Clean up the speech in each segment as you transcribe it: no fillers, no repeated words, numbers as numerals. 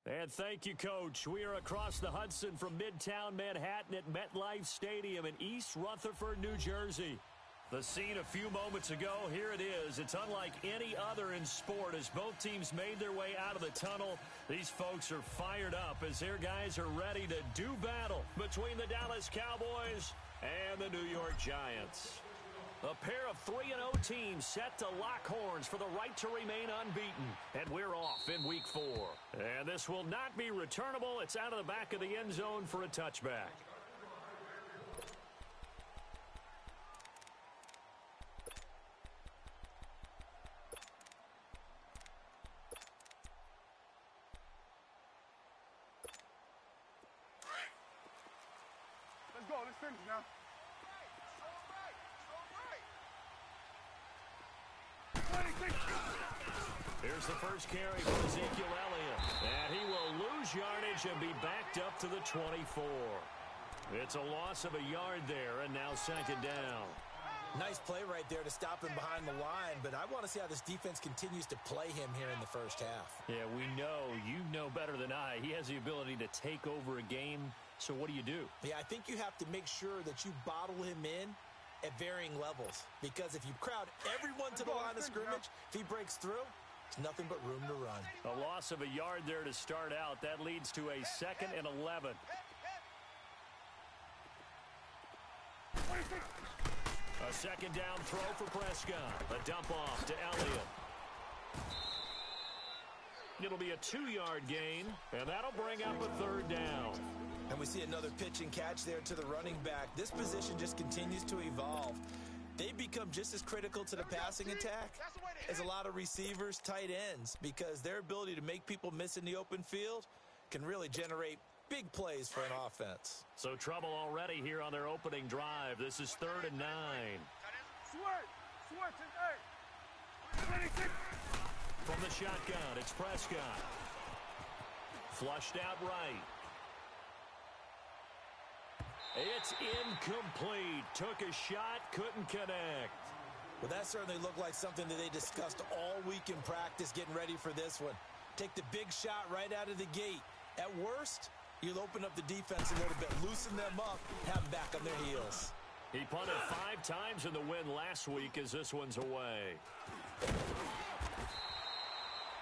And thank you, Coach. We are across the Hudson from Midtown Manhattan at MetLife Stadium in East Rutherford, New Jersey. The scene a few moments ago, here it is. It's unlike any other in sport as both teams made their way out of the tunnel. These folks are fired up as their guys are ready to do battle between the Dallas Cowboys and the New York Giants. A pair of 3-0 teams set to lock horns for the right to remain unbeaten. And we're off in Week 4. And this will not be returnable. It's out of the back of the end zone for a touchback. Let's go. Let's finish now. Here's the first carry for Ezekiel Elliott. And he will lose yardage and be backed up to the 24. It's a loss of a yard there, and now second down. Nice play right there to stop him behind the line, but I want to see how this defense continues to play him here in the first half. Yeah, we know. You know better than I. He has the ability to take over a game. So what do you do? Yeah, I think you have to make sure that you bottle him in at varying levels. Because if you crowd everyone to the line of scrimmage, if he breaks through, it's nothing but room to run. A loss of a yard there to start out. That leads to a 2nd and 11. A second down throw for Prescott. A dump off to Elliott. It'll be a 2-yard gain, and that'll bring up a third down. And we see another pitch and catch there to the running back. This position just continues to evolve. They become just as critical to the passing attack as a lot of receivers, tight ends, because their ability to make people miss in the open field can really generate big plays for an offense. So trouble already here on their opening drive. This is 3rd and 9. From the shotgun, it's Prescott. Flushed out right. It's incomplete. Took a shot, couldn't connect. Well, that certainly looked like something that they discussed all week in practice getting ready for this one. Take the big shot right out of the gate. At worst, you'll open up the defense a little bit, loosen them up, have them back on their heels. He punted 5 times in the win last week as this one's away.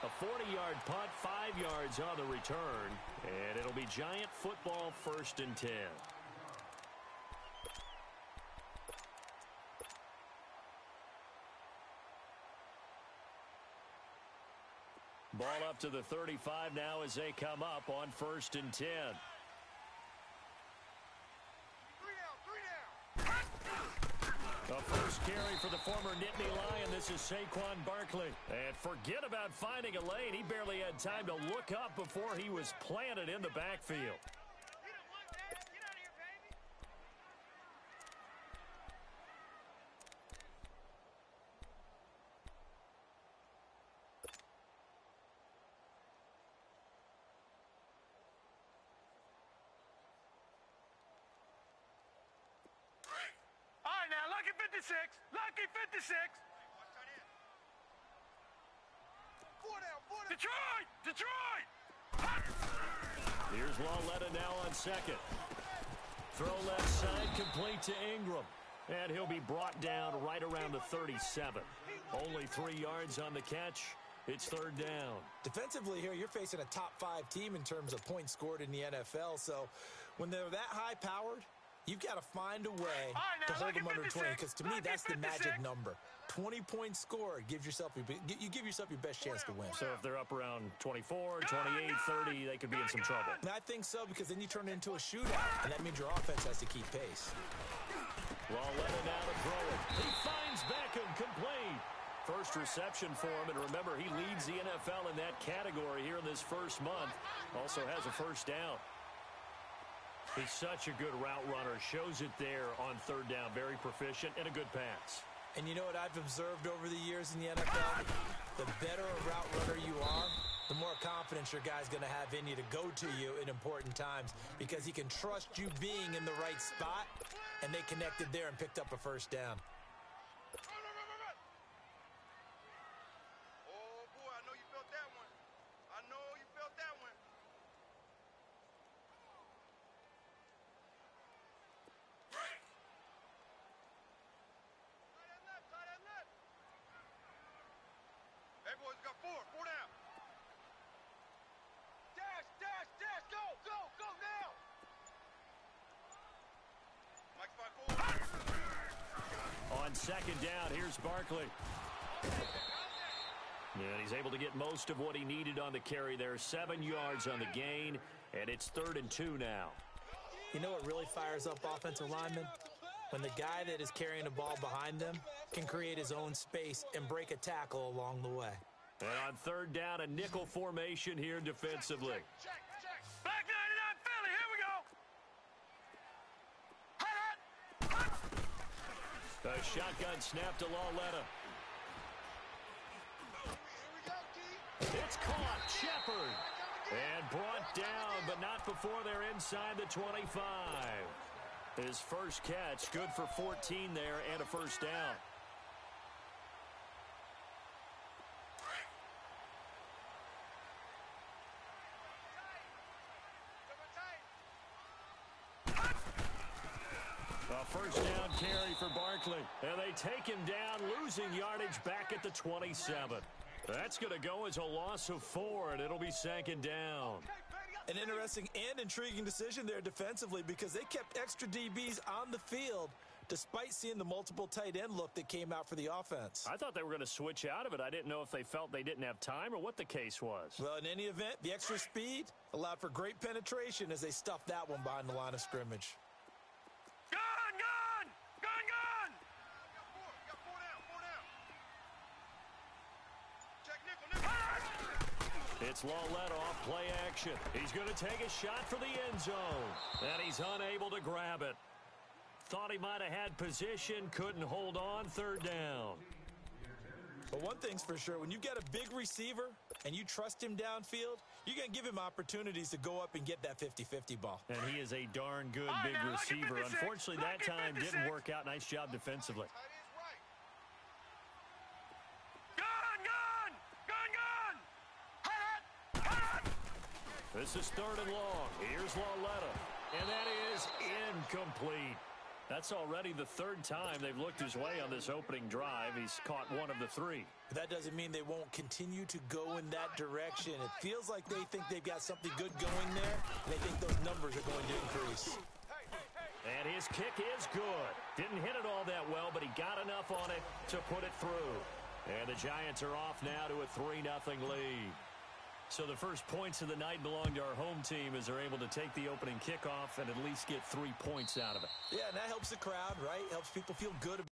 A 40-yard punt, 5 yards on the return, and it'll be Giant football 1st and 10. Ball up to the 35 now as they come up on 1st and 10. The first carry for the former Nittany Lion. This is Saquon Barkley. And forget about finding a lane. He barely had time to look up before he was planted in the backfield. Lucky 56. Detroit! Here's Lawletta now on 2nd. Throw left side, complete to Ingram. And he'll be brought down right around the 37. Only 3 yards on the catch. It's 3rd down. Defensively here, you're facing a top 5 team in terms of points scored in the NFL. So when they're that high-powered, you've got to find a way to hold them under 20, because to me, that's the magic number. 20 points scored, you give yourself your best chance to win. So if they're up around 24, 28, 30, they could be in some trouble. And I think so, because then you turn it into a shootout, and that means your offense has to keep pace. Lawletta now to throw it. He finds Beckham, complete. First reception for him, and remember, he leads the NFL in that category here in this first month. Also has a first down. He's such a good route runner. Shows it there on 3rd down. Very proficient and a good pass. And you know what I've observed over the years in the NFL? The better a route runner you are, the more confidence your guy's going to have in you to go to you in important times, because he can trust you being in the right spot, and they connected there and picked up a first down. Oh, boy, I know you felt that one. right, boys. Got four. Four down. Dash, dash, dash. Go, go, go now. Mike 5-4. On second down, here's Barkley. And he's able to get most of what he needed on the carry there. 7 yards on the gain, and it's 3rd and 2 now. You know what really fires up offensive linemen? When the guy that is carrying the ball behind them can create his own space and break a tackle along the way. And on 3rd down, a nickel formation here defensively. Check, check. Back 99 Philly. Here we go. Hut, hut. A shotgun snap to Lauletta. It's caught. Shepard. And brought down, but not before they're inside the 25. His first catch, good for 14 there and a first down. A first down carry for Barkley. And they take him down, losing yardage back at the 27. That's going to go as a loss of 4, and it'll be 2nd down. An interesting and intriguing decision there defensively because they kept extra DBs on the field despite seeing the multiple tight end look that came out for the offense. I thought they were going to switch out of it. I didn't know if they felt they didn't have time or what the case was. Well, in any event, the extra speed allowed for great penetration as they stuffed that one behind the line of scrimmage. Gun, gun, gun, gun. Got four down, four down. Check nickel, nickel. It's Lauletta off play action. He's going to take a shot for the end zone. And he's unable to grab it. Thought he might have had position, couldn't hold on, 3rd down. But one thing's for sure, when you got a big receiver and you trust him downfield, you're going to give him opportunities to go up and get that 50-50 ball. And he is a darn good big receiver. Unfortunately, that time didn't work out. Nice job defensively. Gun, gun, gun, gun. Hut, hut. This is 3rd and long. Here's Lauletta. And that is incomplete. That's already the 3rd time they've looked his way on this opening drive. He's caught 1 of the 3. But that doesn't mean they won't continue to go in that direction. It feels like they think they've got something good going there, and they think those numbers are going to increase. And his kick is good. Didn't hit it all that well, but he got enough on it to put it through. And the Giants are off now to a 3-0 lead. So the first points of the night belong to our home team as they're able to take the opening kickoff and at least get 3 points out of it. Yeah, and that helps the crowd, right? Helps people feel good about it.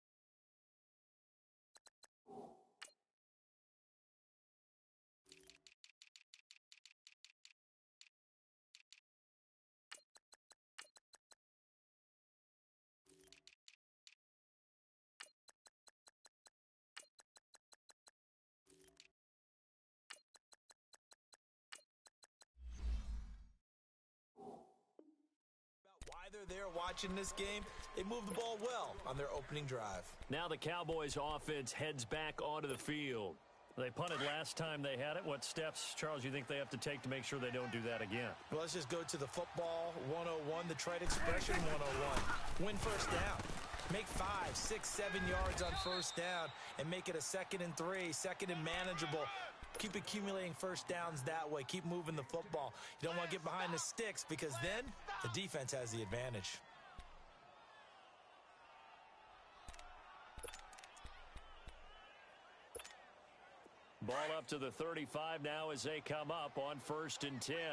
They're there watching this game. They move the ball well on their opening drive. Now the Cowboys offense heads back onto the field. They punted last time they had it. What steps, Charles, you think they have to take to make sure they don't do that again? Well, let's just go to the football 101, the trite expression 101. Win first down. Make 5, 6, 7 yards on first down and make it a 2nd and 3, 2nd and manageable. Keep accumulating first downs that way. Keep moving the football. You don't want to get behind the sticks because then the defense has the advantage. Ball up to the 35 now as they come up on 1st and 10. Here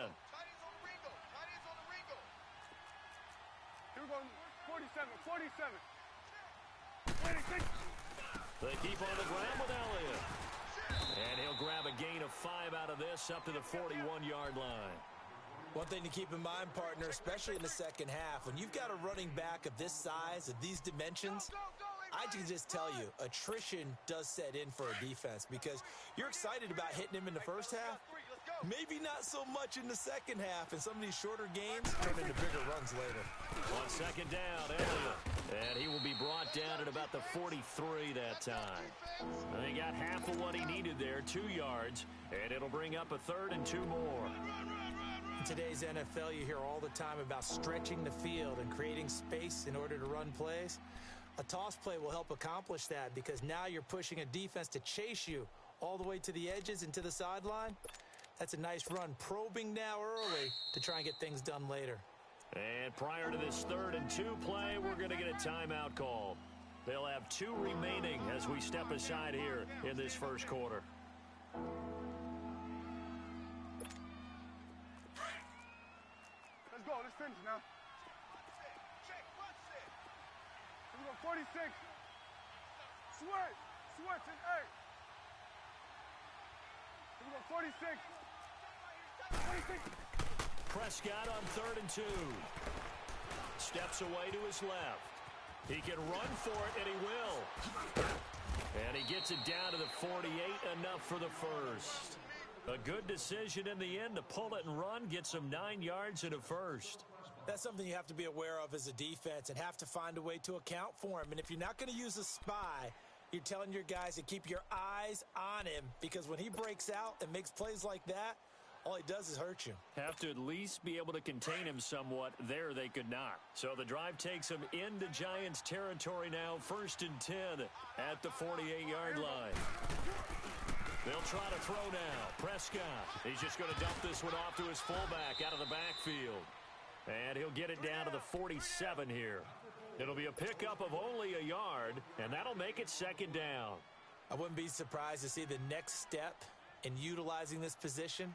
we go. 47, 47. 26. They keep on the ground with Elliott. And he'll grab a gain of 5 out of this up to the 41-yard line. One thing to keep in mind, partner, especially in the second half, when you've got a running back of this size, of these dimensions, I can just tell you, attrition does set in for a defense because you're excited about hitting him in the first half. Maybe not so much in the second half, and some of these shorter gains turn into bigger runs later. On second down, Elliott. And he will be brought down at about the 43 that time. And he got half of what he needed there, 2 yards, and it'll bring up a 3rd and 2 more. In today's NFL, you hear all the time about stretching the field and creating space in order to run plays. A toss play will help accomplish that because now you're pushing a defense to chase you all the way to the edges and to the sideline. That's a nice run, probing now early to try and get things done later. And prior to this 3rd and 2 play, we're going to get a timeout called. They'll have 2 remaining as we step aside here in this first quarter. Let's go. Let's finish now. Check. One set. Here we go. 46. Switch. Switch and 8. Here we go. 46. 46. Prescott on 3rd and 2. Steps away to his left. He can run for it, and he will. And he gets it down to the 48, enough for the first. A good decision in the end to pull it and run, get some 9 yards and a first. That's something you have to be aware of as a defense and have to find a way to account for him. And if you're not going to use a spy, you're telling your guys to keep your eyes on him, because when he breaks out and makes plays like that, all he does is hurt you. Have to at least be able to contain him somewhat. There they could not. So the drive takes him into Giants territory now. 1st and 10 at the 48-yard line. They'll try to throw now. Prescott. He's just going to dump this one off to his fullback out of the backfield. And he'll get it down to the 47 here. It'll be a pickup of only a yard, and that'll make it 2nd down. I wouldn't be surprised to see the next step in utilizing this position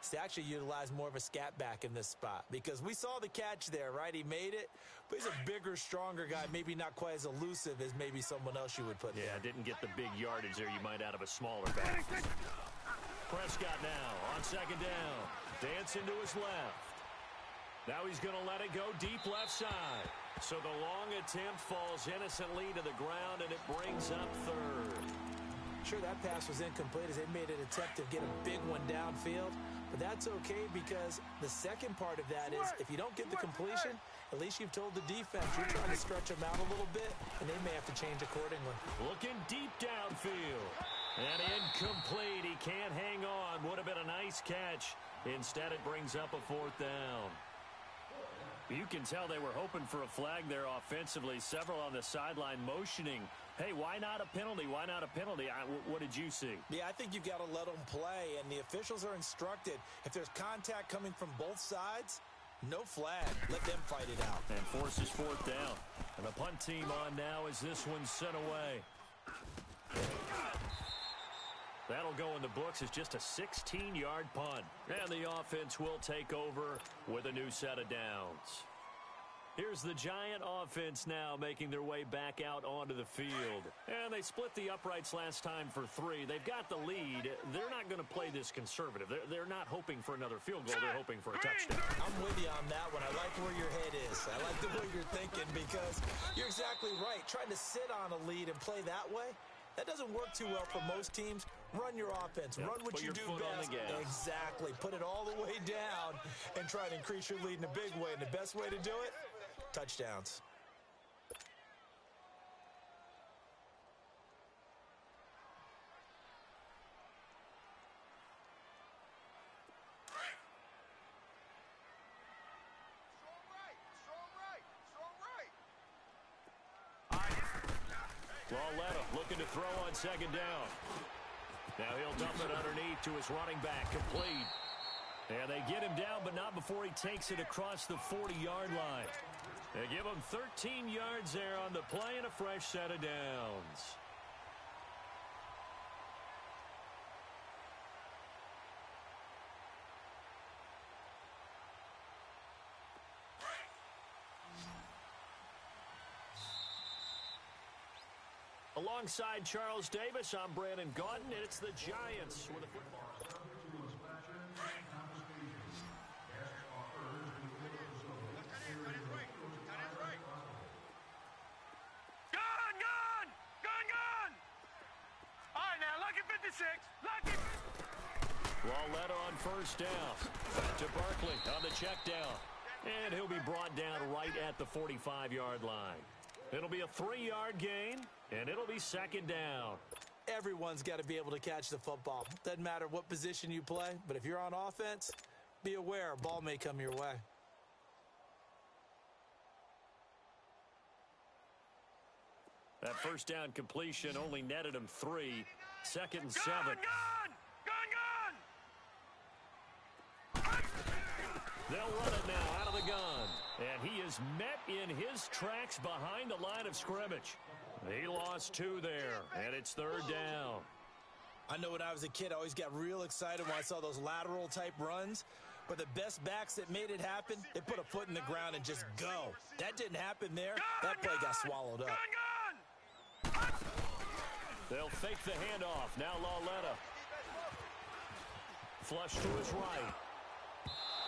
is to actually utilize more of a scat back in this spot, because we saw the catch there, right? He made it, but he's a bigger, stronger guy, maybe not quite as elusive as maybe someone else you would put there. Yeah, didn't get the big yardage there you might out of a smaller back. Prescott now on 2nd down. Dancing to his left. Now he's going to let it go deep left side. So the long attempt falls innocently to the ground, and it brings up 3rd. Sure, that pass was incomplete as they made an attempt to get a big one downfield. But that's okay, because the second part of that is if you don't get the completion, at least you've told the defense you're trying to stretch them out a little bit, and they may have to change accordingly. Looking deep downfield. And incomplete. He can't hang on. Would have been a nice catch. Instead, it brings up a 4th down. You can tell they were hoping for a flag there offensively. Several on the sideline motioning. Hey, why not a penalty? Why not a penalty? What did you see? Yeah, I think you've got to let them play, and the officials are instructed. If there's contact coming from both sides, no flag. Let them fight it out. And forces 4th down. And the punt team on now as this one's sent away. That'll go in the books as just a 16-yard punt. And the offense will take over with a new set of downs. Here's the Giant offense now making their way back out onto the field. And they split the uprights last time for 3. They've got the lead. They're not going to play this conservative. They're not hoping for another field goal. They're hoping for a touchdown. I'm with you on that one. I like where your head is. I like the way you're thinking, because you're exactly right. Trying to sit on a lead and play that way, that doesn't work too well for most teams. Run your offense. Run what you do best. Exactly. Put it all the way down and try to increase your lead in a big way. And the best way to do it, touchdowns. Lauletta looking to throw on 2nd down. Now he'll dump it underneath to his running back, complete. And they get him down, but not before he takes it across the 40-yard line. They give him 13 yards there on the play and a fresh set of downs. Alongside Charles Davis, I'm Brandon Gaunton, and it's the Giants with a football. All right, now, lucky 56. Lucky. Lauletta on 1st down. Back to Barkley on the check down. And he'll be brought down right at the 45-yard line. It'll be a 3-yard gain, and it'll be 2nd down. Everyone's got to be able to catch the football. Doesn't matter what position you play, but if you're on offense, be aware a ball may come your way. That 1st down completion only netted him 3. 2nd and 7. Gun! They'll run it now out of the gun. And he is met in his tracks behind the line of scrimmage. He lost 2 there, and it's 3rd down. I know when I was a kid, I always got real excited when I saw those lateral-type runs. But the best backs that made it happen, they put a foot in the ground and just go. That didn't happen there. That play got swallowed up. They'll fake the handoff. Now Lauletta. Flush to his right.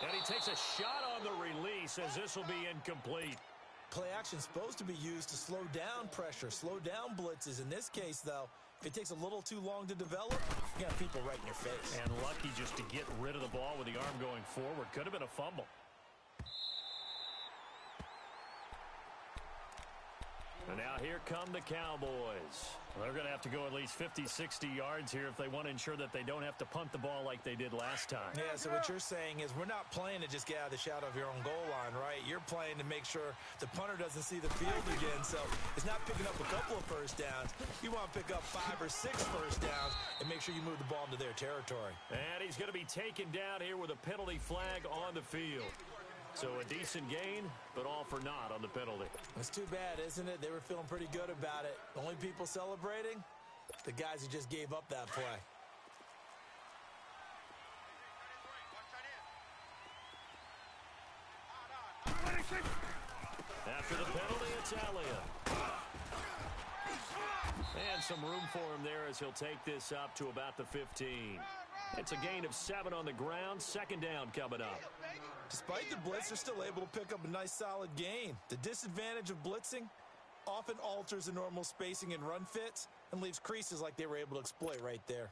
And he takes a shot on the release as this will be incomplete. Play action is supposed to be used to slow down pressure, slow down blitzes. In this case, though, if it takes a little too long to develop, you got people right in your face. And lucky just to get rid of the ball with the arm going forward. Could have been a fumble. And now here come the Cowboys. They're going to have to go at least 50, 60 yards here if they want to ensure that they don't have to punt the ball like they did last time. Yeah, so what you're saying is we're not playing to just get out of the shadow of your own goal line, right? You're playing to make sure the punter doesn't see the field again. So it's not picking up a couple of first downs. You want to pick up 5 or 6 first downs and make sure you move the ball into their territory. And he's going to be taken down here with a penalty flag on the field. So a decent gain, but all for naught on the penalty. It's too bad, isn't it? They were feeling pretty good about it. Only people celebrating? The guys who just gave up that play. After the penalty, it's Elliott. And some room for him there as he'll take this up to about the 15. It's a gain of 7 on the ground. 2nd down coming up. Despite the blitz, they're still able to pick up a nice solid gain. The disadvantage of blitzing often alters the normal spacing and run fits and leaves creases like they were able to exploit right there.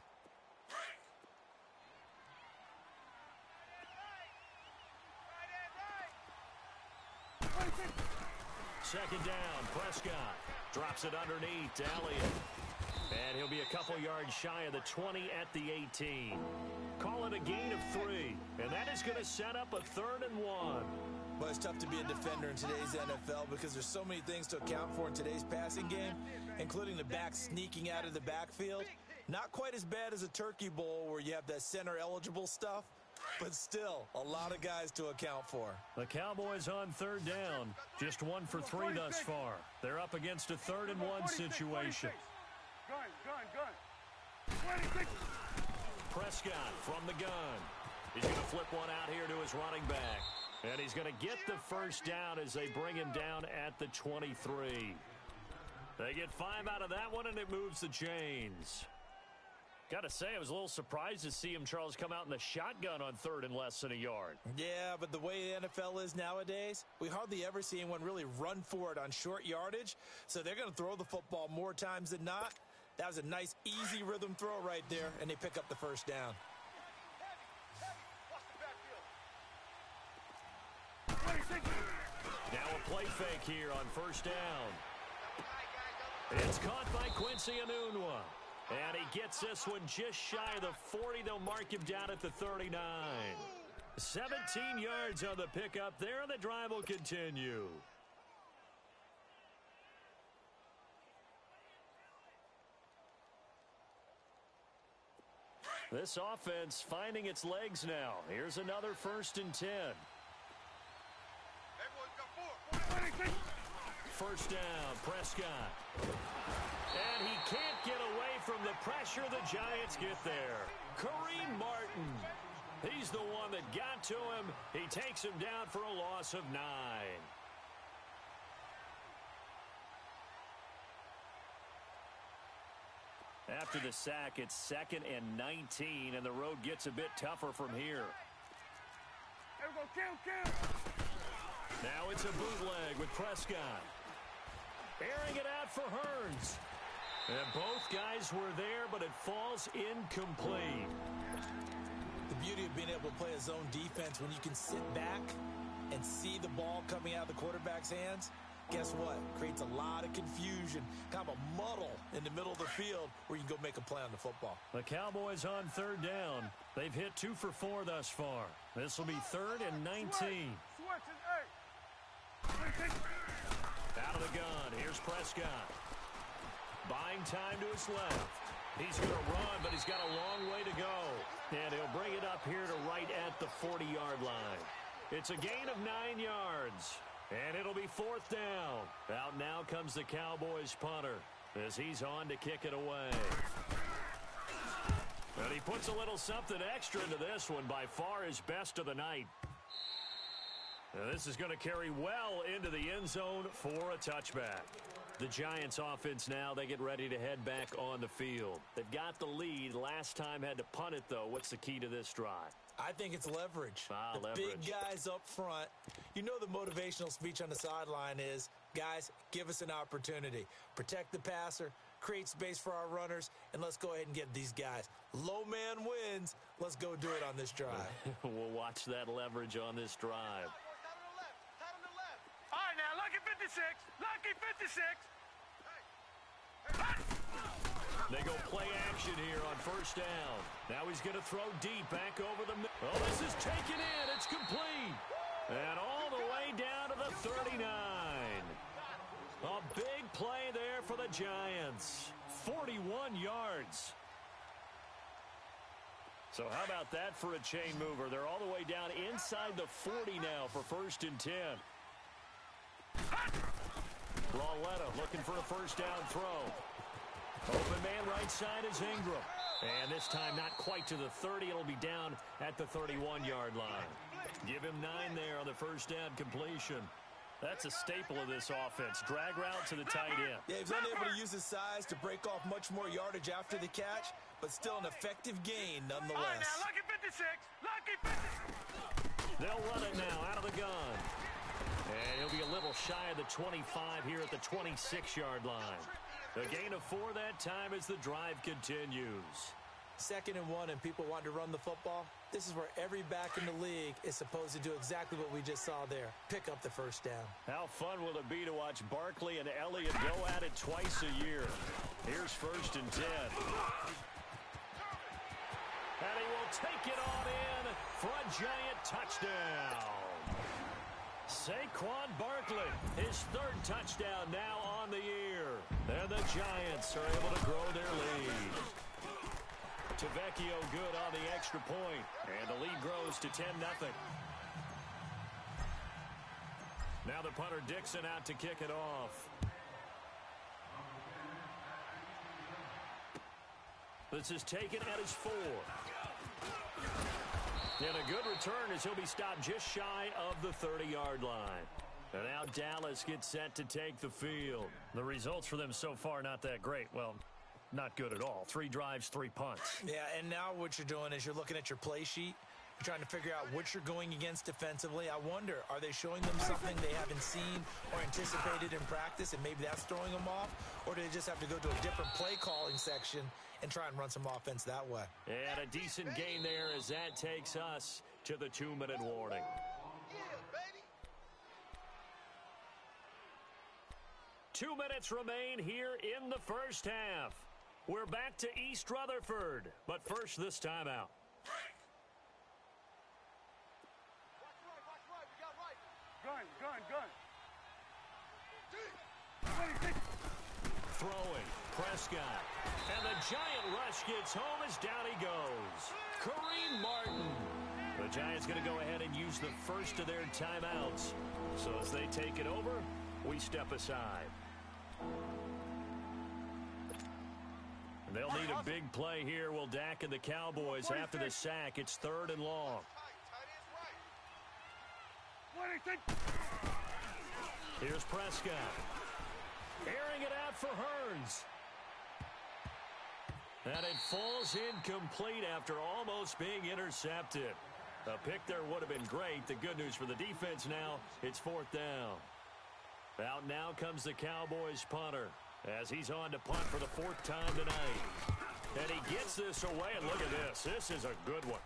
Second down, Prescott drops it underneath to Elliott. And he'll be a couple yards shy of the 20 at the 18. Call it a gain of 3. And that is going to set up a 3rd and 1. Well, it's tough to be a defender in today's NFL because there's so many things to account for in today's passing game, including the back sneaking out of the backfield. Not quite as bad as a turkey bowl where you have that center-eligible stuff, but still a lot of guys to account for. The Cowboys on 3rd down. Just 1 for 3 thus far. They're up against a 3rd and 1 situation. Gun. 26. Prescott from the gun. He's going to flip one out here to his running back. And he's going to get the first down as they bring him down at the 23. They get 5 out of that one, and it moves the chains. Got to say, I was a little surprised to see him, Charles, come out in the shotgun on 3rd and less than a yard. Yeah, but the way the NFL is nowadays, we hardly ever see anyone really run for it on short yardage. So they're going to throw the football more times than not. That was a nice, easy rhythm throw right there, and they pick up the first down. Now a play fake here on 1st down. It's caught by Quincy Enunwa. And he gets this one just shy of the 40. They'll mark him down at the 39. 17 yards on the pickup there, and the drive will continue. This offense finding its legs now. Here's another 1st and 10. 1st down, Prescott. And he can't get away from the pressure. The Giants get there. Kareem Martin. He's the one that got to him. He takes him down for a loss of 9. After the sack, it's 2nd and 19, and the road gets a bit tougher from here. There we go, kill. Now it's a bootleg with Prescott. Airing it out for Hearns. And both guys were there, but it falls incomplete. The beauty of being able to play a zone defense when you can sit back and see the ball coming out of the quarterback's hands, guess what? Creates a lot of confusion, kind of a muddle in the middle of the field where you can go make a play on the football. The Cowboys on 3rd down. They've hit 2 for 4 thus far. This will be 3rd and 19. Out of the gun. Here's Prescott. Buying time to his left. He's going to run, but he's got a long way to go. And he'll bring it up here to right at the 40-yard line. It's a gain of 9 yards. And it'll be 4th down. Out now comes the Cowboys punter as he's on to kick it away. And he puts a little something extra into this one, by far his best of the night. Now this is going to carry well into the end zone for a touchback. The Giants offense now, they get ready to head back on the field. They've got the lead. Last time had to punt it, though. What's the key to this drive? I think it's leverage. Leverage. Big guys up front. You know the motivational speech on the sideline is, guys, give us an opportunity. Protect the passer, create space for our runners, and let's go ahead and get these guys. Low man wins. Let's go do it on this drive. We'll watch that leverage on this drive. All right, now, lucky 56. Lucky 56. They go play action here on 1st down. Now he's going to throw deep back over the middle. Oh, this is taken in. It's complete. And all the way down to the 39. A big play there for the Giants. 41 yards. So how about that for a chain mover? They're all the way down inside the 40 now for 1st and 10. Rowletta looking for a 1st down throw. Open man right side is Ingram. And this time not quite to the 30. It'll be down at the 31-yard line. Give him 9 there on the 1st down completion. That's a staple of this offense. Drag route to the tight end. Yeah, he's unable to use his size to break off much more yardage after the catch, but still an effective gain nonetheless. All right, now, lucky 56. Lucky 56. They'll run it now out of the gun. And he'll be a little shy of the 25 here at the 26-yard line. A gain of 4 that time as the drive continues. 2nd and 1 and people want to run the football. This is where every back in the league is supposed to do exactly what we just saw there. Pick up the 1st down. How fun will it be to watch Barkley and Elliott go at it twice a year? Here's 1st and 10. And he will take it on in for a Giant touchdown. Saquon Barkley, his 3rd touchdown now on the year. And the Giants are able to grow their lead. Tavecchio good on the extra point. And the lead grows to 10-0. Now the punter Dixon out to kick it off. This is taken at his 4. And a good return as he'll be stopped just shy of the 30-yard line. And now Dallas gets set to take the field. The results for them so far not that great. Well, not good at all. 3 drives, 3 punts. Yeah, and now what you're doing is you're looking at your play sheet. You're trying to figure out what you're going against defensively. I wonder, are they showing them something they haven't seen or anticipated in practice, and maybe that's throwing them off? Or do they just have to go to a different play calling section and try and run some offense that way? And a decent gain there as that takes us to the 2-minute warning. 2 minutes remain here in the 1st half. We're back to East Rutherford, but first this timeout. Gun. Throwing, Prescott. And the Giant rush gets home as down he goes. Kareem Martin. The Giants going to go ahead and use the first of their timeouts. So as they take it over, we step aside. They'll need a big play here. Will Dak and the Cowboys after the sack. It's 3rd and long. Here's Prescott. Airing it out for Hearns. And it falls incomplete after almost being intercepted. A pick there would have been great. The good news for the defense now, it's 4th down. Out now comes the Cowboys punter as he's on to punt for the 4th time tonight. And he gets this away, and look at this. This is a good one.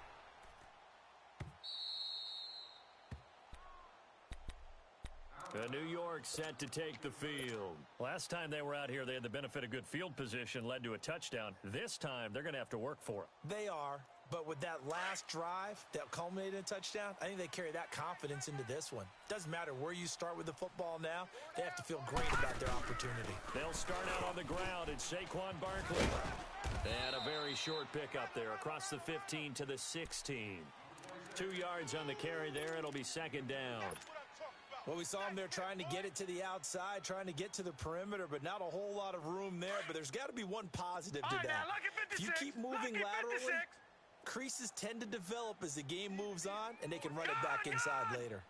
New York set to take the field. Last time they were out here, they had the benefit of good field position, led to a touchdown. This time, they're going to have to work for it. They are, but with that last drive that culminated in a touchdown, I think they carry that confidence into this one. Doesn't matter where you start with the football now, they have to feel great about their opportunity. They'll start out on the ground. It's Saquon Barkley. And a very short pickup there across the 15 to the 16. 2 yards on the carry there. It'll be second down. Well, we saw him there trying to get it to the outside, trying to get to the perimeter, but not a whole lot of room there. But there's got to be one positive to that. If you keep moving laterally, creases tend to develop as the game moves on, and they can run it back inside later.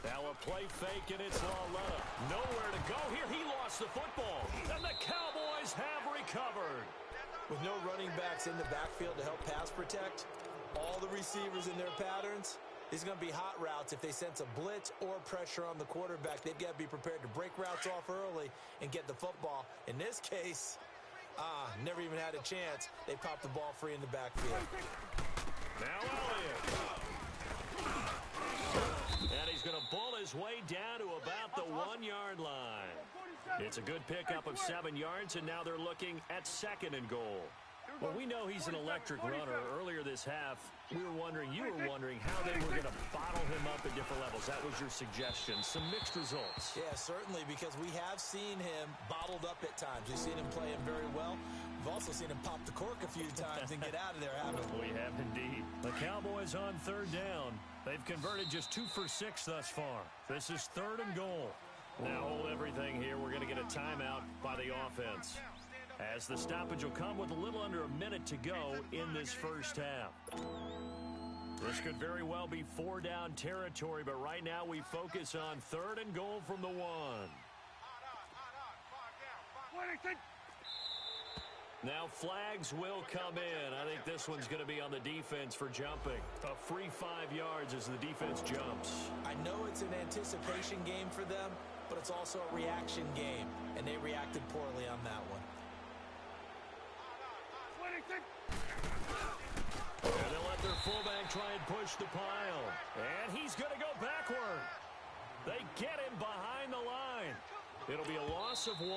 Now a play fake, and it's Lauletta. Nowhere to go here. He lost the football, and the Cowboys have recovered. With no running backs in the backfield to help pass protect, all the receivers in their patterns, it's going to be hot routes. If they sense a blitz or pressure on the quarterback, they've got to be prepared to break routes off early and get the football. In this case, never even had a chance. They popped the ball free in the backfield. Now Elliott. And he's going to bull his way down to about the 1-yard line. It's a good pickup of 7 yards, and now they're looking at second and goal. Well, we know he's an electric runner. Earlier this half, you were wondering how they were going to bottle him up at different levels. That was your suggestion. Some mixed results. Yeah, certainly, because we have seen him bottled up at times. We've seen him play him very well. We've also seen him pop the cork a few times and get out of there, haven't we? We have indeed. The Cowboys on third down. They've converted just 2 for 6 thus far. This is third and goal. Now hold everything here. We're going to get a timeout by the offense, as the stoppage will come with a little under a minute to go in this first half. This could very well be 4-down territory, but right now we focus on third and goal from the 1. Now flags will come in. I think this one's going to be on the defense for jumping. A free 5 yards as the defense jumps. I know it's an anticipation game for them, but it's also a reaction game, and they reacted poorly on that one. And they'll let their fullback try and push the pile. And he's going to go backward. They get him behind the line. It'll be a loss of 1.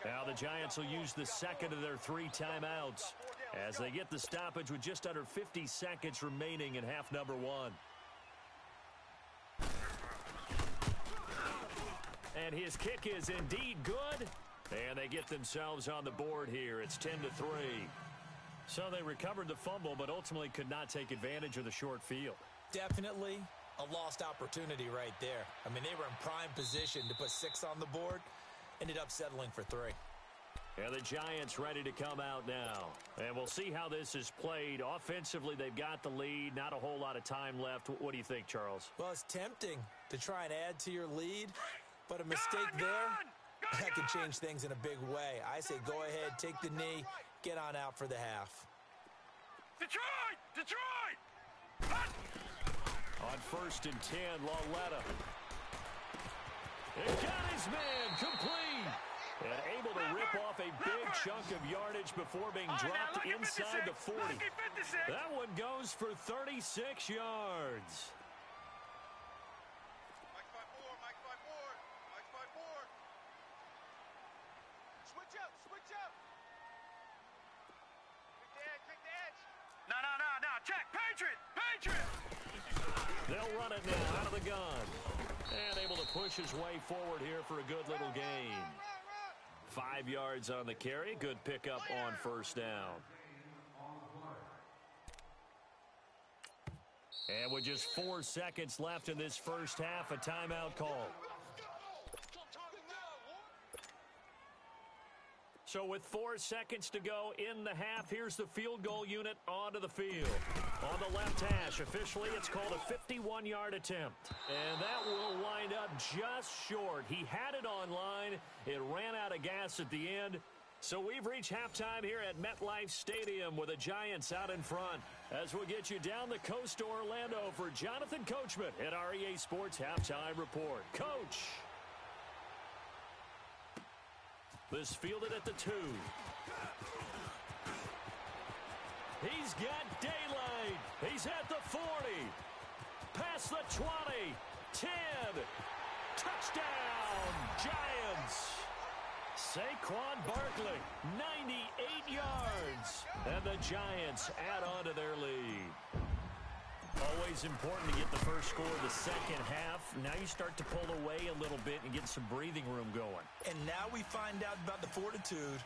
Now the Giants will use the second of their 3 timeouts as they get the stoppage with just under 50 seconds remaining in half number 1. And his kick is indeed good. And they get themselves on the board here. It's 10-3. So they recovered the fumble, but ultimately could not take advantage of the short field. Definitely a lost opportunity right there. I mean, they were in prime position to put 6 on the board. Ended up settling for 3. And the Giants ready to come out now. And we'll see how this is played. Offensively, they've got the lead. Not a whole lot of time left. What do you think, Charles? Well, it's tempting to try and add to your lead, but a mistake there, that could change things in a big way. I say go ahead, take the knee, get on out for the half. Detroit! Detroit! On 1st and 10, Lauletta. It got his man complete. And able to rip off a big chunk of yardage before being dropped inside the 40. That one goes for 36 yards. Mike 5-4. Switch up. Kick the edge. No. Check. Patriot. They'll run it now out of the gun. And able to push his way forward here for a good little gain. 5 yards on the carry. Good pickup on 1st down. And with just 4 seconds left in this first half, a timeout call. So with 4 seconds to go in the half, here's the field goal unit onto the field. On the left hash, officially it's called a 51-yard attempt. And that will wind up just short. He had it on line. It ran out of gas at the end. So we've reached halftime here at MetLife Stadium with the Giants out in front. As we'll get you down the coast to Orlando for Jonathan Coachman at our EA Sports Halftime Report. Coach. This fielded at the 2. He's got daylight. He's at the 40. Past the 20. 10. Touchdown, Giants. Saquon Barkley, 98 yards. And the Giants add on to their lead. Always important to get the first score of the second half. Now you start to pull away a little bit and get some breathing room going. And now we find out about the fortitude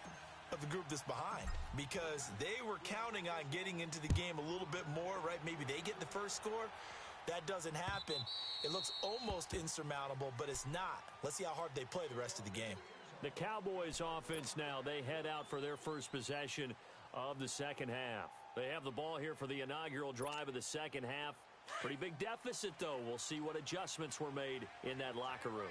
of the group that's behind because they were counting on getting into the game a little bit more, right? Maybe they get the first score. That doesn't happen. It looks almost insurmountable, but it's not. Let's see how hard they play the rest of the game. The Cowboys offense now, they head out for their first possession of the second half. They have the ball here for the inaugural drive of the second half. Pretty big deficit, though. We'll see what adjustments were made in that locker room.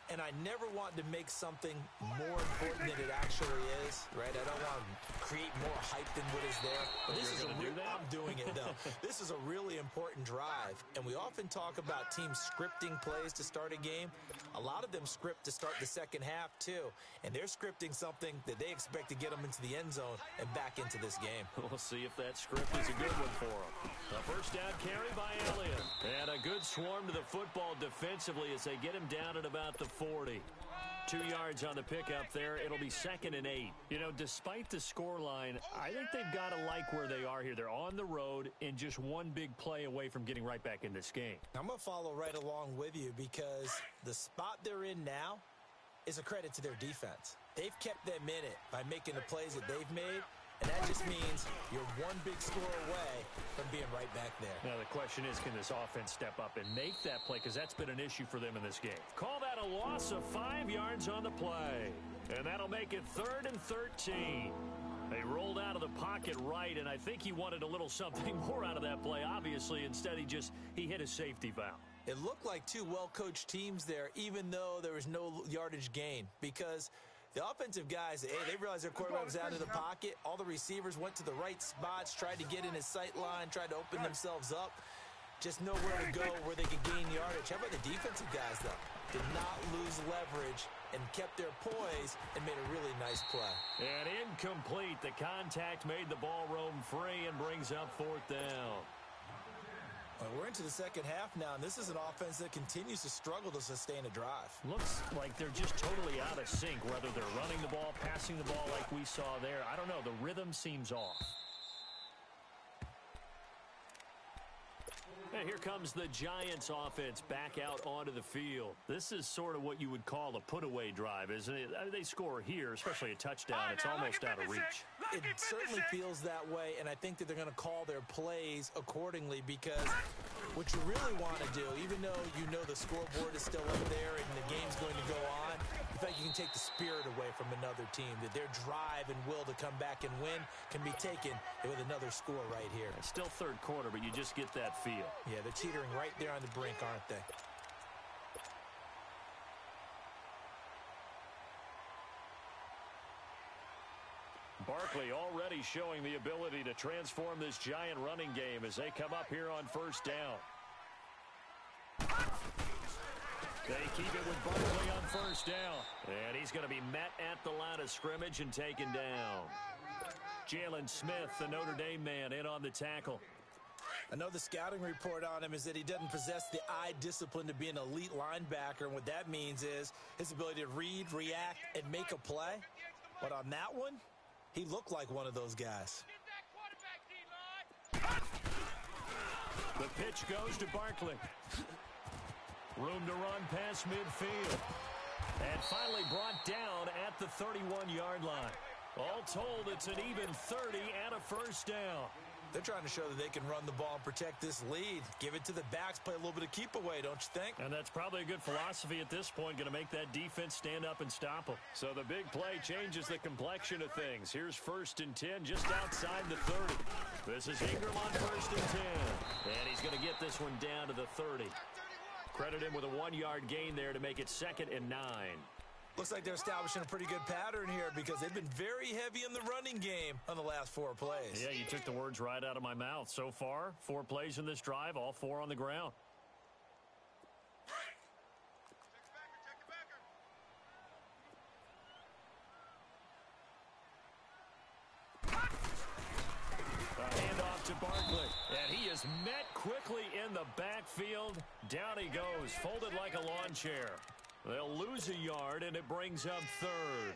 And I never want to make something more important than it actually is, right? I don't want to create more hype than what is there. But this is I'm doing it, though. This is a really important drive. And we often talk about teams scripting plays to start a game. A lot of them script to start the second half, too. And they're scripting something that they expect to get them into the end zone and back into this game. We'll see if that script is a good one for them. A first down carry by Elliott. And a good swarm to the football defensively as they get him down at about the 40. 2 yards on the pickup there. It'll be 2nd and 8. You know, despite the scoreline, I think they've got to like where they are here. They're on the road and just one big play away from getting right back in this game. I'm going to follow right along with you because the spot they're in now is a credit to their defense. They've kept them in it by making the plays that they've made. And that just means you're one big score away from being right back there. Now, the question is, can this offense step up and make that play? Because that's been an issue for them in this game. Call that a loss of 5 yards on the play. And that'll make it 3rd and 13. They rolled out of the pocket right, and I think he wanted a little something more out of that play, obviously. Instead, he hit a safety valve. It looked like two well-coached teams there, even though there was no yardage gain. Because the offensive guys, they realized their quarterback was out of the pocket. All the receivers went to the right spots, tried to get in his sight line, tried to open themselves up. Just know where to go, where they could gain yardage. How about the defensive guys, though? Did not lose leverage and kept their poise and made a really nice play. And incomplete. The contact made the ball roam free and brings up 4th down. We're into the second half now, and this is an offense that continues to struggle to sustain a drive. Looks like they're just totally out of sync, whether they're running the ball, passing the ball like we saw there. I don't know. The rhythm seems off. And here comes the Giants offense back out onto the field. This is sort of what you would call a put-away drive, isn't it? They score here, especially a touchdown. It's almost out of reach. It certainly feels that way, and I think that they're going to call their plays accordingly because what you really want to do, even though you know the scoreboard is still up there and the game's going to go on, in fact, you can take the spirit away from another team, that their drive and will to come back and win can be taken with another score right here. It's still third quarter, but you just get that feel. Yeah, they're teetering right there on the brink, aren't they? Barkley already showing the ability to transform this Giant running game as they come up here on first down. They keep it with Barkley on first down. And he's going to be met at the line of scrimmage and taken down. Jalen Smith, the Notre Dame man, in on the tackle. I know the scouting report on him is that he doesn't possess the eye discipline to be an elite linebacker. And what that means is his ability to read, react, and make a play. But on that one, he looked like one of those guys. The pitch goes to Barkley. Room to run past midfield. And finally brought down at the 31-yard line. All told, it's an even 30 and a first down. They're trying to show that they can run the ball and protect this lead. Give it to the backs, play a little bit of keep away, don't you think? And that's probably a good philosophy at this point, going to make that defense stand up and stop them. So the big play changes the complexion of things. Here's 1st and 10 just outside the 30. This is Ingram on 1st and 10. And he's going to get this one down to the 30. Credit him with a 1-yard gain there to make it 2nd and 9. Looks like they're establishing a pretty good pattern here because they've been very heavy in the running game on the last 4 plays. Yeah, you took the words right out of my mouth. So far, 4 plays in this drive, all 4 on the ground. A handoff to Barkley, and he is met quickly in the backfield. Down he goes, folded like a lawn chair. They'll lose a yard, and it brings up 3rd.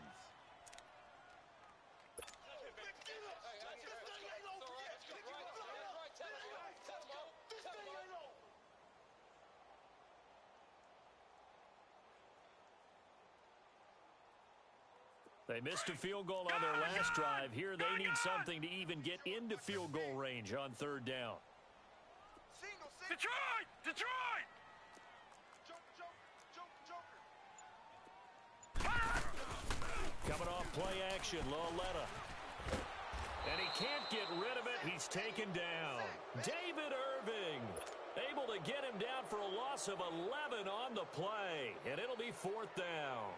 They missed a field goal on their last drive. Here they need something to even get into field goal range on third down. Detroit! Detroit! Coming off play action, Loletta. And he can't get rid of it. He's taken down. David Irving able to get him down for a loss of 11 on the play. And it'll be fourth down.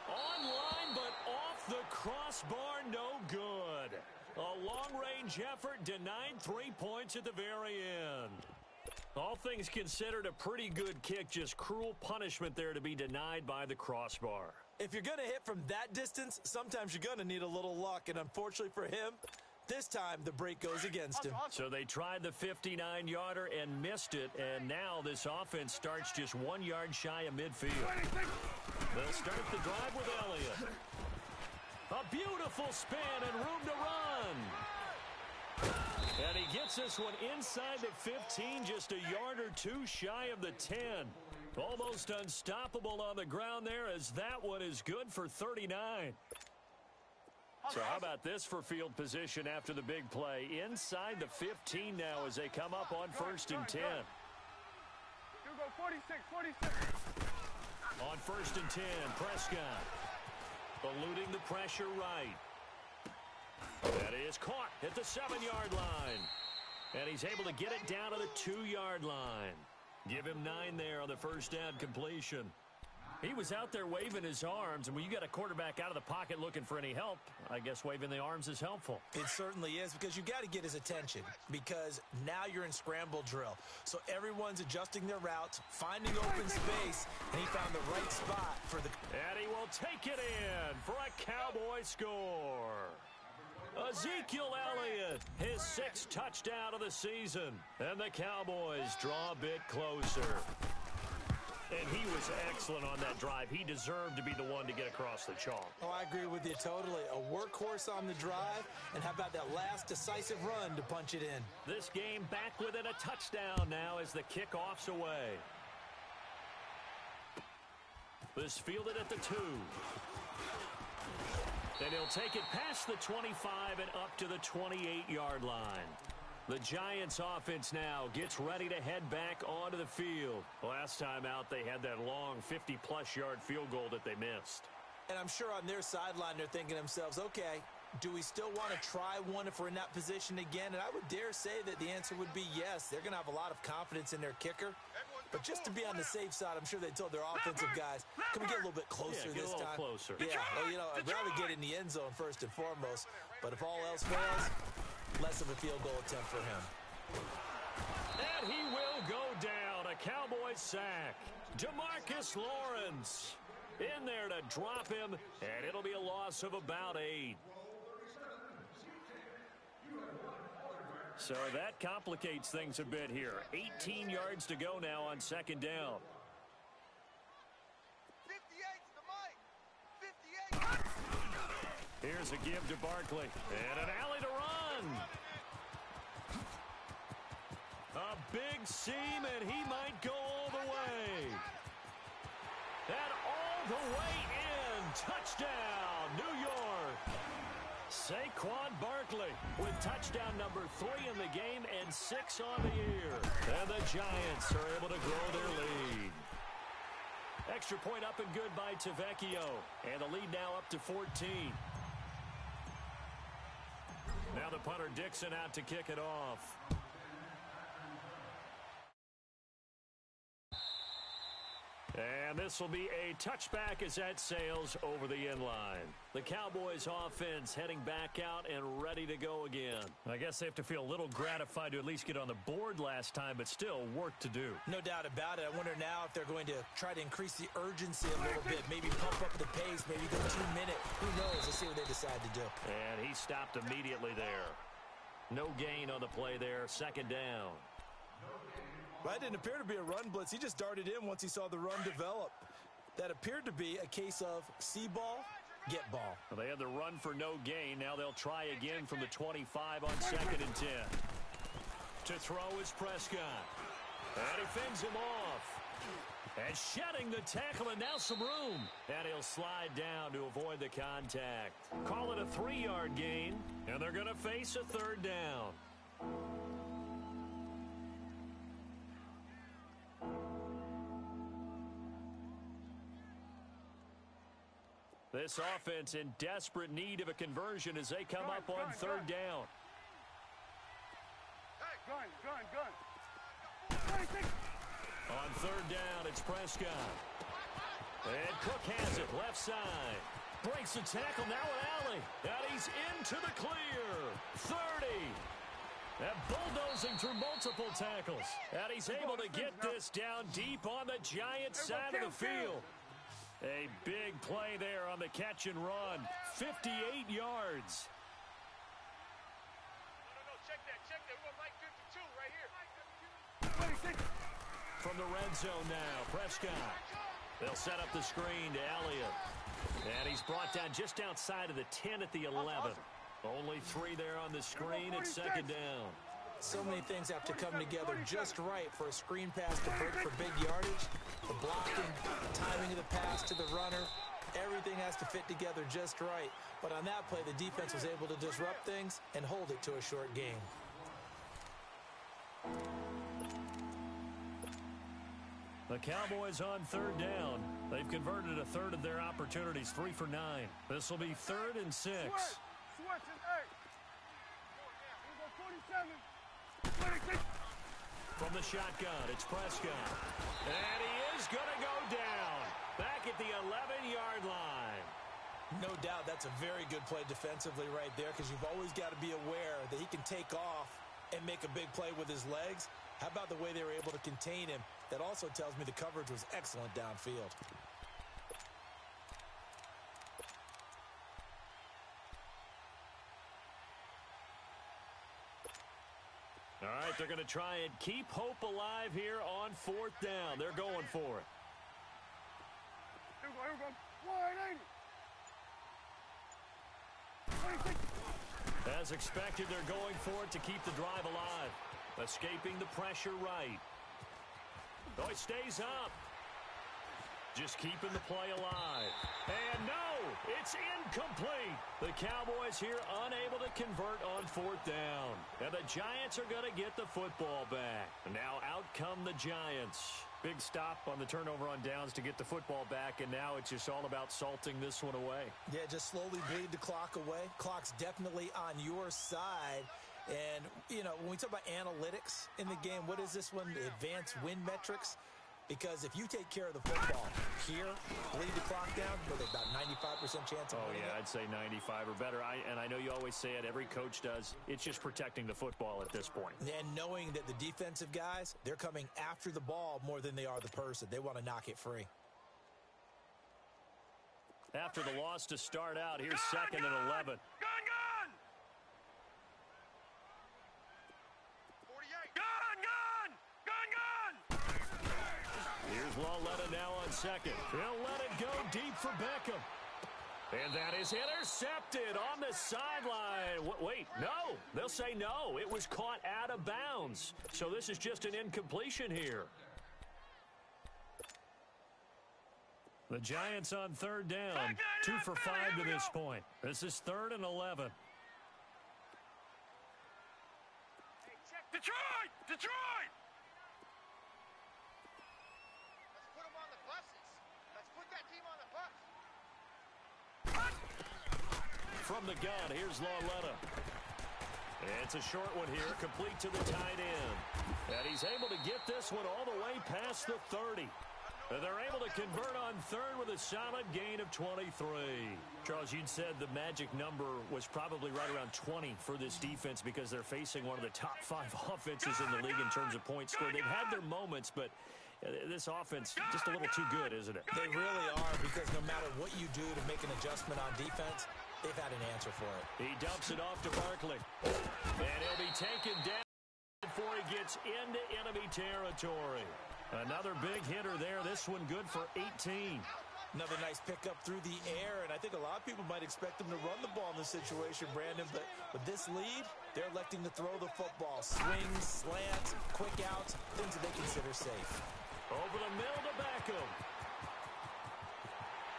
Online, but off the crossbar, no good. A long-range effort denied 3 points at the very end. All things considered, a pretty good kick, just cruel punishment there to be denied by the crossbar. If you're going to hit from that distance, sometimes you're going to need a little luck, and unfortunately for him, this time the break goes against him. So they tried the 59-yarder and missed it, and now this offense starts just 1 yard shy of midfield. They'll start the drive with Elliott. A beautiful spin and room to run. And he gets this one inside the 15, just a yard or two shy of the 10. Almost unstoppable on the ground there, as that one is good for 39. So how about this for field position after the big play? Inside the 15 now as they come up on 1st and 10. You go 46, 46. On 1st and 10, Prescott eluding the pressure right. That is caught at the 7-yard line. And he's able to get it down to the 2-yard line. Give him 9 there on the first down completion. He was out there waving his arms, and when you got a quarterback out of the pocket looking for any help, I guess waving the arms is helpful. It certainly is, because you got to get his attention, because now you're in scramble drill. So everyone's adjusting their routes, finding open space, and he found the right spot for the... And he will take it in for a Cowboy score. Ezekiel Elliott, his 6th touchdown of the season. And the Cowboys draw a bit closer. And he was excellent on that drive. He deserved to be the one to get across the chalk. Oh, I agree with you totally. A workhorse on the drive, and how about that last decisive run to punch it in? This game back within a touchdown now as the kickoff's away. This fielded at the 2. And he'll take it past the 25 and up to the 28-yard line. The Giants offense now gets ready to head back onto the field. Last time out, they had that long 50-plus yard field goal that they missed. And I'm sure on their sideline, they're thinking to themselves, okay, do we still want to try one if we're in that position again? And I would dare say that the answer would be yes. They're going to have a lot of confidence in their kicker. But just to be on the safe side, I'm sure they told their offensive guys, can we get a little bit closer this time? Closer. Yeah, well, you know, I'd rather get in the end zone first and foremost. But if all else fails, less of a field goal attempt for him. And he will go down. A Cowboys sack. DeMarcus Lawrence in there to drop him, and it'll be a loss of about 8. So that complicates things a bit here. 18 yards to go now on 2nd down. 58 to Mike. 58. Here's a give to Barkley. And an alley to run. A big seam, and he might go all the way. And all the way in. Touchdown, New York. Saquon Barkley with touchdown number 3 in the game and 6 on the year. And the Giants are able to grow their lead. Extra point up and good by Tavecchio. And the lead now up to 14. Now the punter Dixon out to kick it off. And this will be a touchback as that sails over the end line. The Cowboys offense heading back out and ready to go again. I guess they have to feel a little gratified to at least get on the board last time, but still work to do. No doubt about it. I wonder now if they're going to try to increase the urgency a little bit, maybe pump up the pace, maybe go 2-minute. Who knows? Let's see what they decide to do. And he stopped immediately there. No gain on the play there. 2nd down. That didn't appear to be a run blitz. He just darted in once he saw the run develop. That appeared to be a case of see ball, get ball. Well, they had the run for no gain. Now they'll try again from the 25 on 2nd and 10. To throw is Prescott. And he fends him off. And shedding the tackle, and now some room. And he'll slide down to avoid the contact. Call it a 3-yard gain, and they're going to face a 3rd down. This offense in desperate need of a conversion as they come up on 3rd down. Gun. On 3rd down, it's Prescott. And Cook has it, left side. Breaks the tackle, now an alley. And he's into the clear. 30. And bulldozing through multiple tackles. And he's able to get this down deep on the Giants' side of the field. A big play there on the catch and run. 58 yards. No, check that. We're going like 52 right here. 26. From the red zone now, Prescott. They'll set up the screen to Elliott. And he's brought down just outside of the 10 at the 11. Only 3 there on the screen at 2nd down. So many things have to come together just right for a screen pass to break for big yardage. The blocking, the timing of the pass to the runner, everything has to fit together just right. But on that play, the defense was able to disrupt things and hold it to a short game. The Cowboys on 3rd down. They've converted a 1/3 of their opportunities, 3 for 9. This will be 3rd and 6. Switch is 8. Here we go, 47. 26. From the shotgun, it's Prescott. And he is going to go down. Back at the 11-yard line. No doubt that's a very good play defensively right there, because you've always got to be aware that he can take off and make a big play with his legs. How about the way they were able to contain him? That also tells me the coverage was excellent downfield. All right, they're going to try and keep hope alive here on 4th down. They're going for it. Here we go. 180. 26. As expected, they're going for it to keep the drive alive. Escaping the pressure right. Oh, he stays up. Just keeping the play alive. And no, it's incomplete. The Cowboys here unable to convert on 4th down. And the Giants are going to get the football back. And now out come the Giants. Big stop on the turnover on downs to get the football back, and now it's just all about salting this one away. Yeah, just slowly bleed the clock away. Clock's definitely on your side. And, you know, when we talk about analytics in the game, what is this one? The advanced win metrics? Because if you take care of the football here, bleed the clock down, with about 95% chance of winning I'd say 95 or better. And I know you always say it, every coach does. It's just protecting the football at this point. And knowing that the defensive guys, they're coming after the ball more than they are the person. They want to knock it free. After the loss to start out, here's 2nd and 11. Gun! 48. Gun! Here's Lawletta now on 2nd. He'll let it go deep for Beckham. And that is intercepted on the sideline. Wait, no. They'll say no. It was caught out of bounds. So this is just an incompletion here. The Giants on 3rd down. 2 for 5 to this point. This is 3rd and 11. Detroit! Let's put them on the buses. Let's put that team on the bus. From the gun, here's Lawletta. It's a short one here, complete to the tight end. And he's able to get this one all the way past the 30. And they're able to convert on 3rd with a solid gain of 23. Charles, you'd said the magic number was probably right around 20 for this defense because they're facing one of the top 5 offenses in the league in terms of points scored. They've had their moments, but this offense just a little too good, isn't it? They really are, because no matter what you do to make an adjustment on defense, they've had an answer for it. He dumps it off to Barkley. And he'll be taken down before he gets into enemy territory. Another big hitter there. This one good for 18. Another nice pickup through the air, and I think a lot of people might expect them to run the ball in this situation, Brandon, but with this lead, they're electing to throw the football. Swings, slants, quick outs, things that they consider safe. Over the middle to Beckham.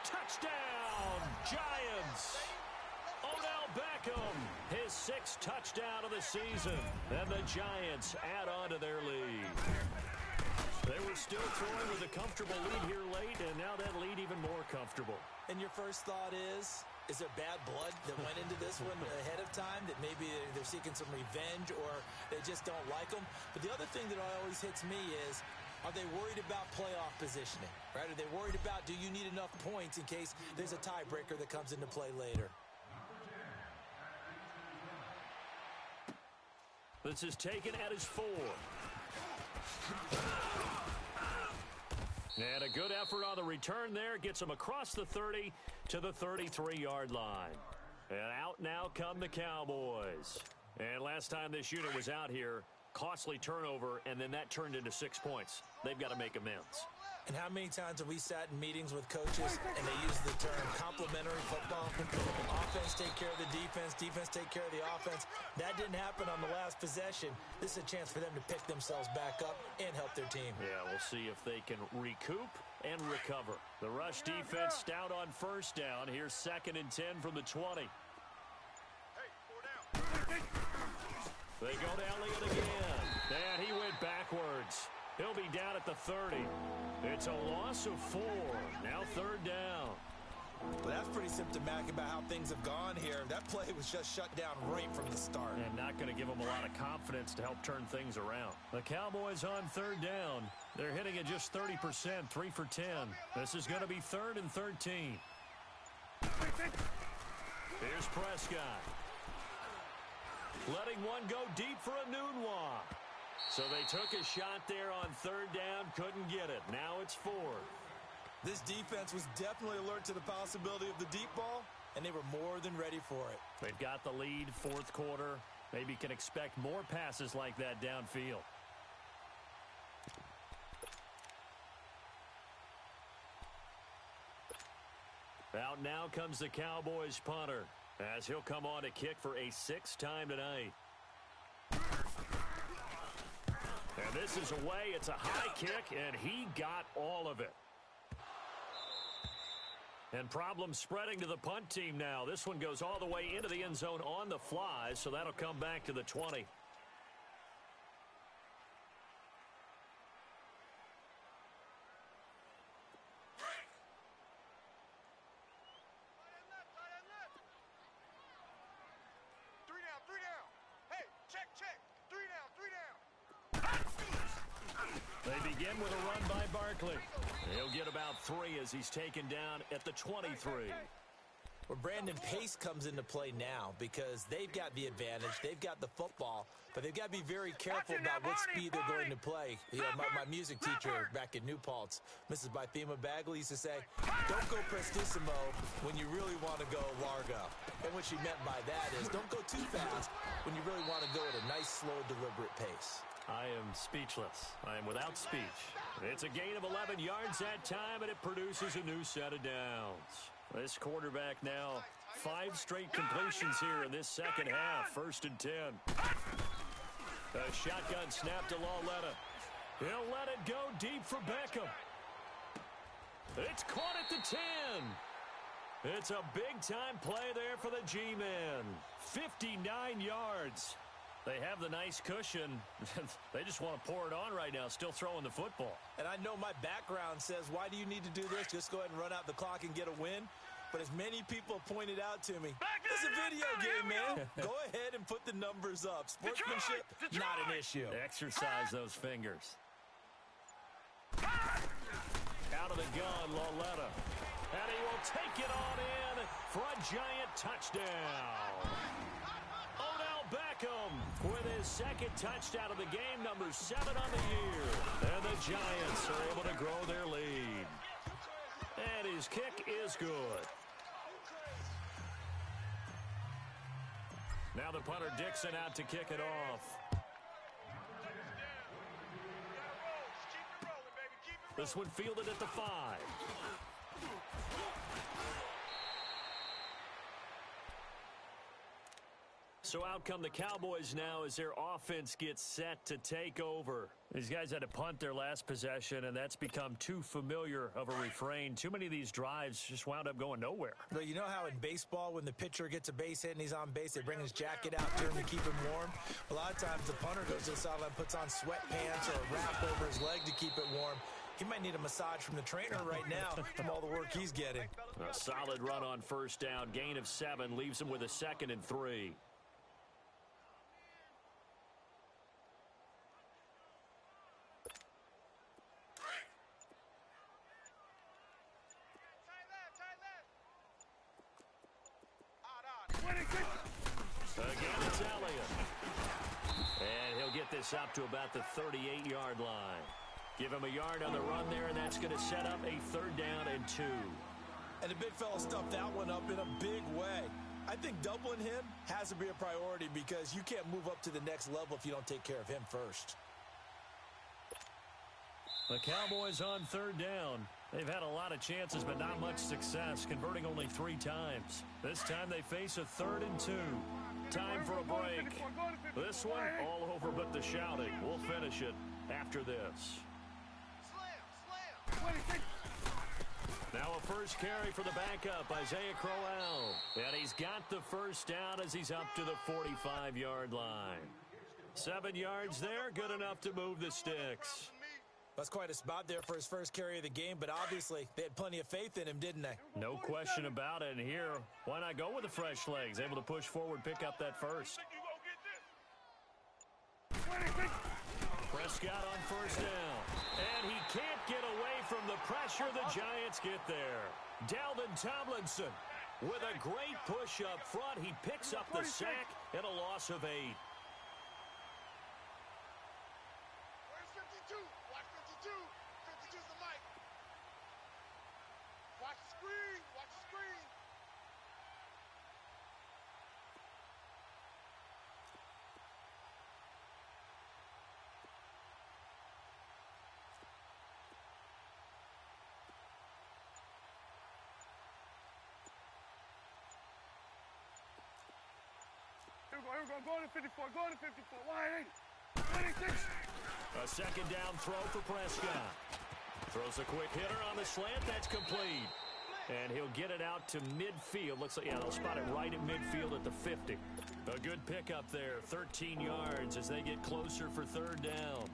Touchdown, Giants! Odell Beckham, his 6th touchdown of the season, and the Giants add on to their lead. They were still throwing with a comfortable lead here late, and now that lead even more comfortable. And your first thought is there bad blood that went into this one ahead of time, that maybe they're seeking some revenge or they just don't like them? But the other thing that always hits me is, are they worried about playoff positioning, right? Are they worried about, do you need enough points in case there's a tiebreaker that comes into play later? This is taken at his 4. And a good effort on the return there. Gets him across the 30 to the 33-yard line. And out now come the Cowboys. And last time this unit was out here, costly turnover, and then that turned into 6 points. They've got to make amends. And how many times have we sat in meetings with coaches and they use the term complementary football? Offense take care of the defense, defense take care of the offense. That didn't happen on the last possession. This is a chance for them to pick themselves back up and help their team. Yeah, we'll see if they can recoup and recover. The rush defense stout on first down. Here's 2nd and 10 from the 20. They go to Elliott again. And he went backwards. He'll be down at the 30. It's a loss of 4. Now 3rd down. Well, that's pretty symptomatic about how things have gone here. That play was just shut down right from the start. And not going to give them a lot of confidence to help turn things around. The Cowboys on 3rd down. They're hitting at just 30%, 3 for 10. This is going to be 3rd and 13. Here's Prescott. Letting one go deep for a Nunwa. So they took a shot there on 3rd down, couldn't get it. Now it's 4th. This defense was definitely alert to the possibility of the deep ball, and they were more than ready for it. They've got the lead, 4th quarter. Maybe can expect more passes like that downfield. Out now comes the Cowboys punter, as he'll come on to kick for a 6th time tonight. And this is away. It's a high kick, and he got all of it. And problems spreading to the punt team now. This one goes all the way into the end zone on the fly, so that'll come back to the 20. They begin with a run by Barkley. He'll get about 3 as he's taken down at the 23. Well, Brandon, pace comes into play now because they've got the advantage. They've got the football, but they've got to be very careful about what speed they're going to play. You know, my music teacher back at New Paltz, Mrs. Bythema Bagley, used to say, don't go prestissimo when you really want to go largo. And what she meant by that is don't go too fast when you really want to go at a nice, slow, deliberate pace. I am speechless. I am without speech. It's a gain of 11 yards that time, and it produces a new set of downs. This quarterback now, 5 straight completions here in this second half. 1st and 10. A shotgun snap to Lauletta. He'll let it go deep for Beckham. It's caught at the 10. It's a big-time play there for the G-men. 59 yards. They have the nice cushion. They just want to pour it on right now, still throwing the football. And I know my background says, why do you need to do this? Just go ahead and run out the clock and get a win. But as many people pointed out to me, it's a video game, man. Go ahead and put the numbers up. Sportsmanship, not an issue. Exercise those fingers. Out of the gun, Lauletta. And he will take it on in for a giant touchdown. Odell Beckham with his 2nd touchdown of the game, number 7 on the year. And the Giants are able to grow their lead. And his kick is good. Now the punter Dixon out to kick it off. This one fielded at the 5. So out come the Cowboys now as their offense gets set to take over. These guys had to punt their last possession, and that's become too familiar of a refrain. Too many of these drives just wound up going nowhere. Well, you know how in baseball, when the pitcher gets a base hit and he's on base, they bring his jacket out to him to keep him warm? A lot of times the punter goes to the sideline, puts on sweatpants or a wrap over his leg to keep it warm. He might need a massage from the trainer right now from all the work he's getting. A solid run on first down. Gain of 7 leaves him with a 2nd and 3. Again, it's Elliott. And he'll get this up to about the 38-yard line. Give him a yard on the run there, and that's going to set up a 3rd down and 2. And the big fella stuffed that one up in a big way. I think doubling him has to be a priority because you can't move up to the next level if you don't take care of him first. The Cowboys on 3rd down. They've had a lot of chances, but not much success, converting only 3 times. This time they face a 3rd and 2. Time for a break. This one, all over but the shouting. We'll finish it after this. Now a first carry for the backup, Isaiah Crowell. And he's got the first down as he's up to the 45-yard line. 7 yards there, good enough to move the sticks. That's quite a spot there for his first carry of the game, but obviously they had plenty of faith in him, didn't they? No question about it. And here, why not go with the fresh legs? Able to push forward, pick up that first. Prescott on first down. And he can't get away from the pressure. The Giants get there. Dalvin Tomlinson with a great push up front. He picks up the sack and a loss of 8. Here we go, go to 54, go to 54, wide 26. A 2nd down throw for Prescott. Throws a quick hitter on the slant, that's complete. And he'll get it out to midfield. Looks like, yeah, they'll spot it right at midfield at the 50. A good pickup there, 13 yards as they get closer for 3rd down.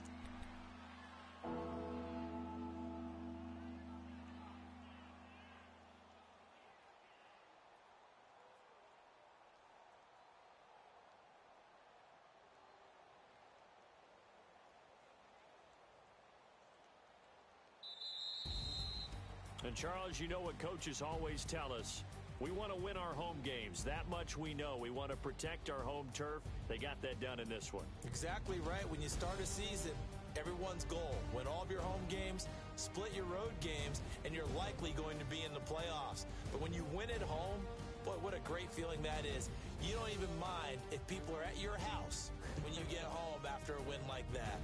And, Charles, you know what coaches always tell us. We want to win our home games. That much we know. We want to protect our home turf. They got that done in this one. Exactly right. When you start a season, everyone's goal, win all of your home games, split your road games, and you're likely going to be in the playoffs. But when you win at home, boy, what a great feeling that is. You don't even mind if people are at your house when you get home after a win like that.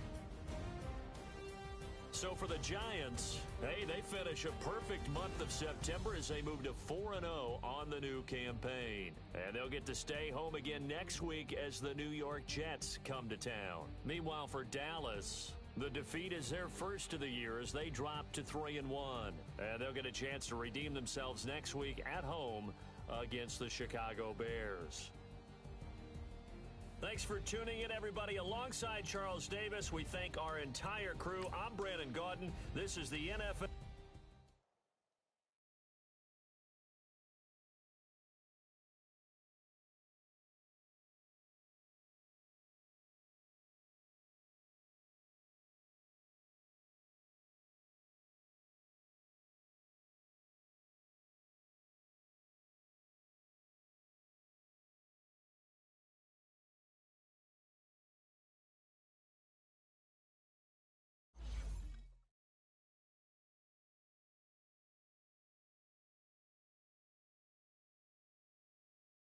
So for the Giants, hey, they finish a perfect month of September as they move to 4-0 on the new campaign. And they'll get to stay home again next week as the New York Jets come to town. Meanwhile, for Dallas, the defeat is their first of the year as they drop to 3-1. And they'll get a chance to redeem themselves next week at home against the Chicago Bears. Thanks for tuning in, everybody. Alongside Charles Davis, we thank our entire crew. I'm Brandon Gaudin. This is the NFL.